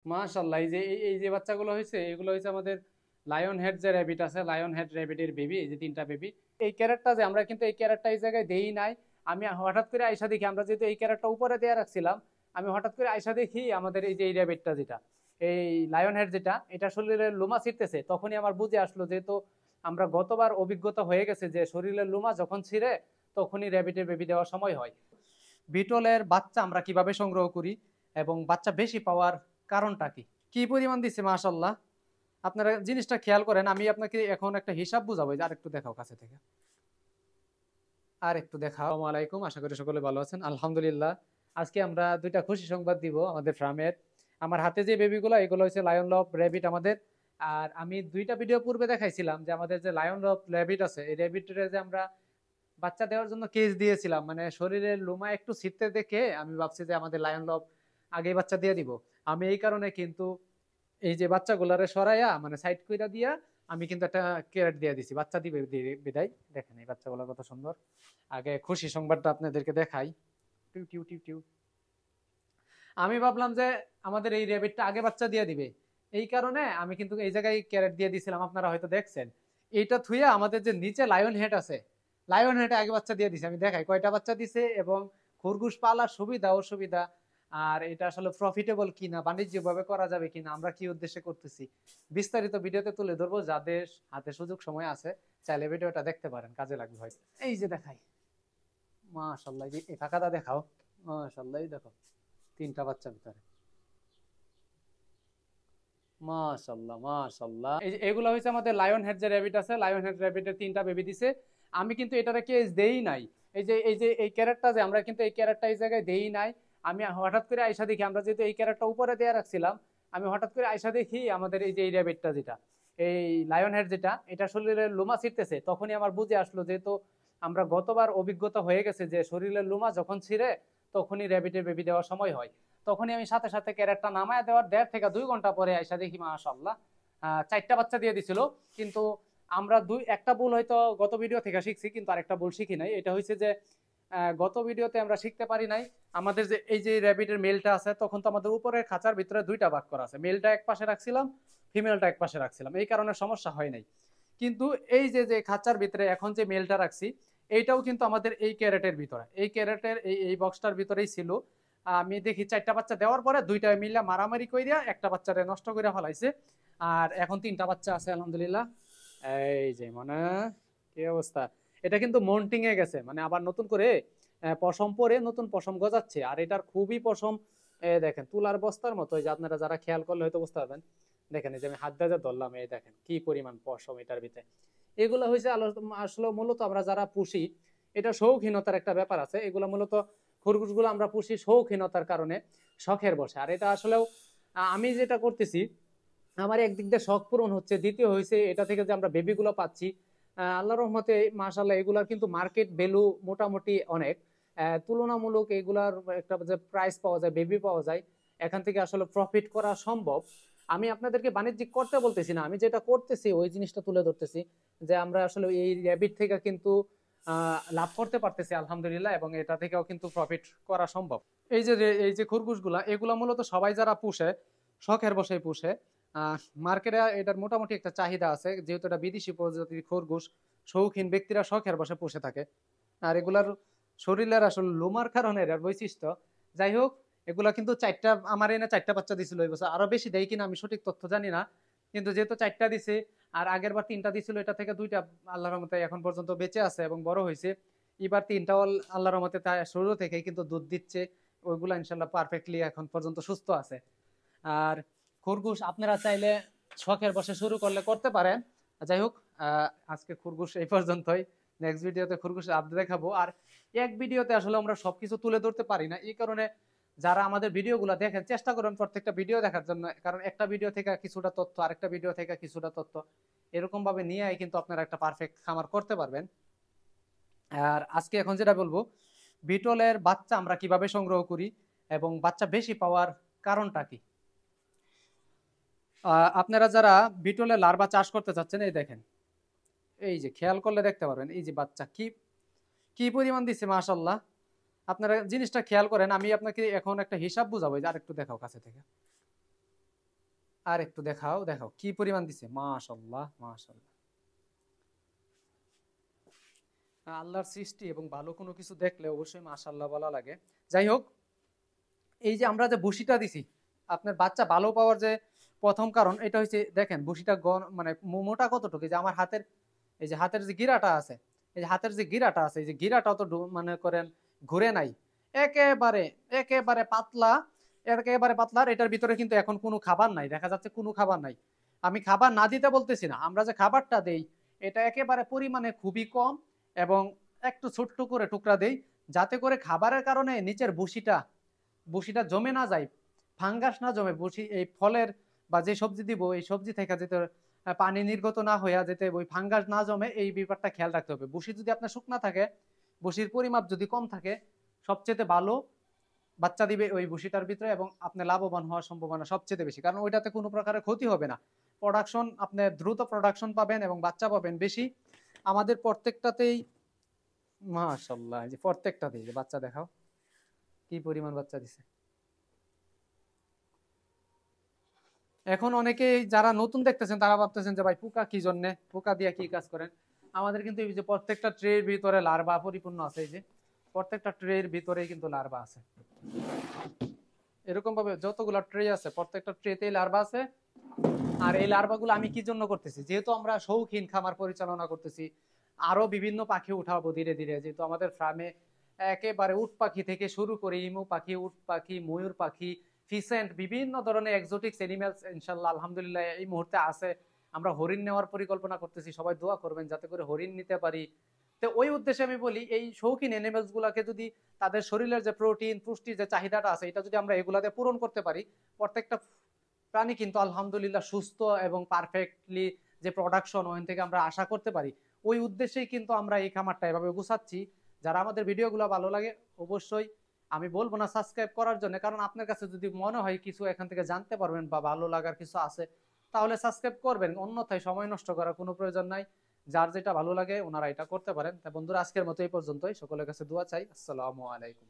মাশাআল্লাহ, এই যে বাচ্চাগুলো হয়েছে, এগুলো হয়েছে আমাদের লায়ন হেড যে র্যাবিট আছে, লায়ন হেড র্যাবিটের বেবি। এই যে তিনটা বেবি, এই ক্যারেটটা যে আমরা কিন্তু এই ক্যারেটটা এই জায়গায় দেই নাই। আমি হঠাৎ করে আয়সা দেখি, আমরা যেহেতু এই ক্যারেটটা উপরে দেয়া রাখছিলাম, আমি হঠাৎ করে আয়সা দেখি আমাদের এই যে এই র্যাবিটটা যেটা, এই লায়ন হেড যেটা, এটা শরীরের লোমা ছিঁড়তেছে। তখনই আমার বুঝে আসলো, যেহেতু আমরা গতবার অভিজ্ঞতা হয়ে গেছে যে শরীরের লোমা যখন ছিঁড়ে তখনই র্যাবিটের বেবি দেওয়ার সময় হয়। বিটলের বাচ্চা আমরা কিভাবে সংগ্রহ করি এবং বাচ্চা বেশি পাওয়ার কারণটা কি, কি পরিমাণ দিচ্ছে মাশাআল্লাহ। আপনারা জিনিসটা খেয়াল করেন, আমি আপনাকে এখন একটা হিসাব বুঝাবো। আর একটু দেখাও কাছে থেকে, আর একটু দেখাও। আসসালামু আলাইকুম, আশা করি সকলে ভালো আছেন। আলহামদুলিল্লাহ, আজকে আমরা দুইটা খুশি সংবাদ দিব আমাদের ফার্মের। আমার হাতে যে বেবিগুলো, এগুলো হচ্ছে লায়ন লব র্যাবিট আমাদের। আর আমি দুইটা ভিডিও পূর্বে দেখাইছিলাম যে আমাদের যে লায়ন লব র্যাবিট আছে, এই র্যাবিটের যে আমরা বাচ্চা দেওয়ার জন্য কেস দিয়েছিলাম, মানে শরীরের লোমা একটু ছিটতে দেখে আমি ভাবছি যে আমাদের লায়ন লব আগেই বাচ্চা দিয়ে দিব। আমি এই কারণে কিন্তু এই যে বাচ্চাগুলারে সরাইয়া মানে সাইড কইরা দিয়া আমি কিন্তু একটা ক্যারেট দিয়ে দিছি, বাচ্চা দিবে বিদায়। দেখেন এই বাচ্চাগুলো কত সুন্দর। আগে খুশি সংবাদটা আপনাদেরকে দেখাই। টিউ টিউ টিউ টিউ। আমি ভাবলাম যে আমাদের এই র্যাবিটটা আগে বাচ্চা দিয়ে দিবে, এই কারণে আমি কিন্তু এই জায়গায় ক্যারেট দিয়ে দিছিলাম, আপনারা হয়তো দেখছেন। এইটা থুইয়া আমাদের যে নিচে লায়ন হেড আছে, লায়ন হেড আগে বাচ্চা দিয়ে দিছে। আমি দেখাই কয়টা বাচ্চা দিছে এবং খরগোশ পালার সুবিধা অসুবিধা, আর এটা আসলে প্রফিটেবল কিনা, বাণিজ্যিক ভাবে করা যাবে কিনা, আমরা কি উদ্দেশ্যে করতেছি, বিস্তারিত ভিডিওতে তুলে ধরবো। যাদের হাতে সুযোগ সময় আছে চাইলে ভিডিওটা দেখতে পারেন, কাজে লাগবে হয়তো। এই যে দেখাই, মাশাআল্লাহ, এই ফাঁকাটা দেখাও। মাশাআল্লাহ, এই দেখো তিনটা বাচ্চা ভিতরে। মাশাআল্লাহ মাশাআল্লাহ, এই যে এগুলো হচ্ছে আমাদের লায়ন হেড যে র‍্যাবিট আছে, লায়ন হেড র‍্যাবিটের তিনটা বেবি দিছে। আমি কিন্তু এটারে কেস দেই নাই। এই যে এই ক্যারেটটা যে আমরা কিন্তু এই ক্যারেটটা এই জায়গায় দেই নাই। আমি হঠাৎ করে আয়সা দেখি, আমরা যেহেতু এই ক্যারেটটা উপরে দেয়া রাখছিলাম, আমি হঠাৎ করে আয়সা দেখি আমাদের এই যে এই র‍্যাবিটটা যেটা, এই লায়ন হেড যেটা, এটা শরীরের লোমা ছিঁড়তেছে। তখনই আমার বুঝে আসলো, যেহেতু আমরা গতবার অভিজ্ঞতা হয়ে গেছে যে শরীরের লোমা যখন ছিঁড়ে তখনই র‍্যাবিটের বেবি দেওয়ার সময় হয়। তখনই আমি সাথে সাথে ক্যারেটটা নামায় দেওয়ার 1.5 থেকে 2 ঘন্টা পরে আইসা দেখি মাশাআল্লাহ চারটা বাচ্চা দিয়ে দিছিল। কিন্তু আমরা একটা ভুল হয়তো গত ভিডিও থেকে শিখছি, কিন্তু আরেকটা ভুল শিখি নাই। এটা হচ্ছে যে গত ভিডিওতে আমরা শিখতে পারি নাই, আমাদের যে এই যে র‍্যাবিটের মেলটা আছে, তখন তো আমাদের উপরের খাঁচার ভিতরে দুইটা ভাগ করা আছে, মেলটা এক পাশে রাখছিলাম, ফিমেলটা এক পাশে রাখছিলাম, এই কারণে সমস্যা হয় নাই। কিন্তু এই যে যে খাঁচার ভিতরে এখন যে মেলটা রাখছি, এইটাও কিন্তু আমাদের এই ক্যারেটের ভিতরে, এই ক্যারেটের এই বক্সটার ভিতরেই ছিল। আমি দেখি চারটা বাচ্চা দেওয়ার পরে দুইটা মিলে মারামারি কইরা একটা বাচ্চারে নষ্ট করে ফেলাইছে। আর এখন তিনটা বাচ্চা আছে আলহামদুলিল্লাহ। এই যে মানে কি অবস্থা, এটা কিন্তু মন্টিং এ গেছে, মানে আবার নতুন করে পশম পরে নতুন পশম গজাচ্ছে। আর এটার খুবই পশম, দেখেন তুলার বস্তার মতো। এই যে আপনারা যারা খেয়াল করলে হয়তো বুঝতে পারবেন। দেখেন এই যে আমি হাত দিয়ে ধরলাম, এই দেখেন কি পরিমাণ পশম এটার ভিতরে। এগুলো হয়েছে আসলে মূলত আমরা যারা পুষি, এটা শৌখিনতার একটা ব্যাপার আছে। এগুলো মূলত খরগোশগুলো আমরা পুষি শৌখিনতার কারণে, শখের বসে। আর এটা আসলেও আমি যেটা করতেছি, আমার একদিক দিয়ে শখ পূরণ হচ্ছে, দ্বিতীয় হয়েছে এটা থেকে যে আমরা বেবিগুলো পাচ্ছি, আল্লাহর রহমতে মাশাআল্লাহ, এগুলার কিন্তু মার্কেট ভ্যালু মোটামুটি অনেক। তুলনামূলক এগুলার একটা যে প্রাইস পাওয়া যায়, বেবি পাওয়া যায়, এখান থেকে আসলে প্রফিট করা সম্ভব। আমি আপনাদেরকে বাণিজ্যিক করতে বলতেছি না, আমি যেটা করতেছি ওই জিনিসটা তুলে ধরতেছি, যে আমরা আসলে এই র্যাবিট থেকে কিন্তু লাভ করতে পারতেছি আলহামদুলিল্লাহ, এবং এটা থেকেও কিন্তু প্রফিট করা সম্ভব। এই যে খরগোশগুলা, এগুলা মূলত সবাই যারা পুষে শখের বসে পুষে, মার্কেটে এটার মোটামুটি একটা চাহিদা আছে, যেহেতু এটা বিদেশি প্রজাতির খরগোশ, শৌখিন ব্যক্তিরা শখের বসে পুষে থাকে। আর এগুলার শরীরের আসলে লোমার কারণে এর বৈশিষ্ট্য। যাই হোক, এগুলা কিন্তু চারটা, আমার এনে চারটা বাচ্চা দিছিল এই বছর, আরো বেশি দেয় কিনা আমি সঠিক তথ্য জানি না, কিন্তু যেহেতু চারটা দিছে, আর আগের বার তিনটা দিছিল, এটা থেকে দুইটা আল্লাহর রহমতে এখন পর্যন্ত বেঁচে আছে এবং বড় হয়েছে। এবার তিনটাও আল্লাহর রহমতে তাই শুরু থেকে কিন্তু দুধ দিচ্ছে, ওইগুলা ইনশাল্লাহ পারফেক্টলি এখন পর্যন্ত সুস্থ আছে। আর খরগোশ আপনারা চাইলে শখের বসে শুরু করলে করতে পারেন। যাই হোক, আজকে খরগোশ এই পর্যন্তই। নেক্সট ভিডিওতে খরগোশের আপডেট দেখাবো। আর এক ভিডিওতে আসলে আমরা সবকিছু তুলে ধরতে পারি না, এই কারণে যারা আমাদের ভিডিওগুলো দেখেন চেষ্টা করেন প্রত্যেকটা ভিডিও দেখার জন্য, কারণ একটা ভিডিও থেকে কিছুটা তথ্য, আরেকটা ভিডিও থেকে কিছুটা তথ্য, এরকম ভাবে নিয়ে কিন্তু আপনারা একটা পারফেক্ট খামার করতে পারবেন। আর আজকে এখন যেটা বলবো, বিটলের বাচ্চা আমরা কিভাবে সংগ্রহ করি এবং বাচ্চা বেশি পাওয়ার কারণটা কি। আপনারা যারা বিটলের লার্ভা চাষ করতে চাচ্ছেন, এই দেখেন, এই যে খেয়াল করলে দেখতে পারবেন, এই যে বাচ্চা কি কি পরিমাণ দিচ্ছে মাশাআল্লাহ। আপনারা জিনিসটা খেয়াল করেন, আমি আপনাকে এখন একটা হিসাব বুঝাবো। আর একটু দেখাও কাছে থেকে, আর একটু দেখাও, দেখাও কি পরিমাণ দিছে, মাশাআল্লাহ মাশাআল্লাহ। আল্লাহর সৃষ্টি এবং ভালো কোনো কিছু দেখলে অবশ্যই মাশাআল্লাহ বলা লাগে। যাই হোক, এই যে আমরা যে ভুসিটা দিছি, আপনার বাচ্চা ভালো পাওয়ার যে প্রথম কারণ এটা হচ্ছে, দেখেন ভুসিটা মানে মোটা কতটুকু, যে আমার হাতের, এই যে হাতের যে গিরাটা আছে, এই যে হাতের যে গিরাটা আছে, এই যে গিরাটা তো মানে করেন ঘুরে নাই, একেবারে একেবারে পাতলা, একেবারে পাতলা। আর এটার ভিতরে কিন্তু এখন কোনো খাবার নাই, দেখা যাচ্ছে কোনো খাবার নাই। আমি খাবার না দিতে বলতেছি না, আমরা যে খাবারটা দেই এটা একেবারে পরিমাণে খুবই কম এবং একটু ছোট্ট করে টুকরা দেই, যাতে করে খাবারের কারণে নিচের ভুসিটা বসিটা জমে না যায়, ফাঙ্গাস না জমে, বসি এই ফলের বা যে সবজি দিব এই সবজি থেকে যেতে পানি নির্গত না হইয়া যেতে ওই ফাঙ্গাস না জমে, এই ব্যাপারটা খেয়াল রাখতে হবে। বসি যদি আপনার শুকনা থাকে, বসির পরিমাপ যদি কম থাকে, সবচেয়ে ভালো বাচ্চা দিবে ওই বসিটার ভিতরে এবং আপনি লাভবান হওয়ার সম্ভাবনা সবচেয়ে বেশি, কারণ ওইটাতে কোনো প্রকারের ক্ষতি হবে না। প্রোডাকশন আপনি দ্রুত প্রোডাকশন পাবেন এবং বাচ্চা পাবেন বেশি। আমাদের প্রত্যেকটাতেই মাশাআল্লাহ, যে প্রত্যেকটাতেই যে বাচ্চা দেখাও কি পরিমাণ বাচ্চা দিছে। এখন অনেকে যারা নতুন দেখতেছেন তারা ভাবতেছেন যে ভাই পোকা কি জন্য, পোকা দিয়ে কি কাজ করেন। আমাদের কিন্তু এই যে প্রত্যেকটা ট্রের ভিতরে লার্ভা পরিপূর্ণ আছে, এই যে প্রত্যেকটা ট্রের ভিতরেই কিন্তু লার্ভা আছে। এরকম ভাবে যতগুলো ট্রে আছে প্রত্যেকটা ট্রেতেই লার্ভা আছে। আর এই লার্ভাগুলো আমি কি জন্য করতেছি, যেহেতু আমরা শৌখিন খামার পরিচালনা করতেছি, আরো বিভিন্ন পাখি উঠাবো ধীরে ধীরে, যেহেতু আমাদের ফার্মে একেবারে উট পাখি থেকে শুরু করে ইমু পাখি, উট পাখি, ময়ূর পাখি, ফিসেন্ট, বিভিন্ন ধরনের এক্সোটিক্স এনিমেলস ইনশাল্লাহ আলহামদুলিল্লাহ এই মুহূর্তে আছে। আমরা হরিণ নেওয়ার পরিকল্পনা করতেছি, সবাই দোয়া করবেন যাতে করে হরিণ নিতে পারি। তো ওই উদ্দেশ্যে আমি বলি, এই শৌখিন এনিমেলস গুলাকে যদি তাদের শরীরের যে প্রোটিন পুষ্টির যে চাহিদাটা আছে এটা যদি আমরা এগুলাতে পূরণ করতে পারি, প্রত্যেকটা প্রাণী কিন্তু আলহামদুলিল্লাহ সুস্থ এবং পারফেক্টলি যে প্রোডাকশন ওখান থেকে আমরা আশা করতে পারি, ওই উদ্দেশ্যেই কিন্তু আমরা এই খামারটা এভাবে গুছাচ্ছি। যারা আমাদের ভিডিওগুলো ভালো লাগে অবশ্যই, আমি বলবো না সাবস্ক্রাইব করার জন্য, কারণ আপনার কাছে যদি মনে হয় কিছু এখান থেকে জানতে পারবেন বা ভালো লাগার কিছু আছে তাহলে সাবস্ক্রাইব করবেন, অন্যথায় সময় নষ্ট করার কোনো প্রয়োজন নাই। যার যেটা ভালো লাগে ওনারা এটা করতে পারেন। তা বন্ধুরা, আজকের মতো এই পর্যন্তই। সকলের কাছে দোয়া চাই। আসসালামু আলাইকুম।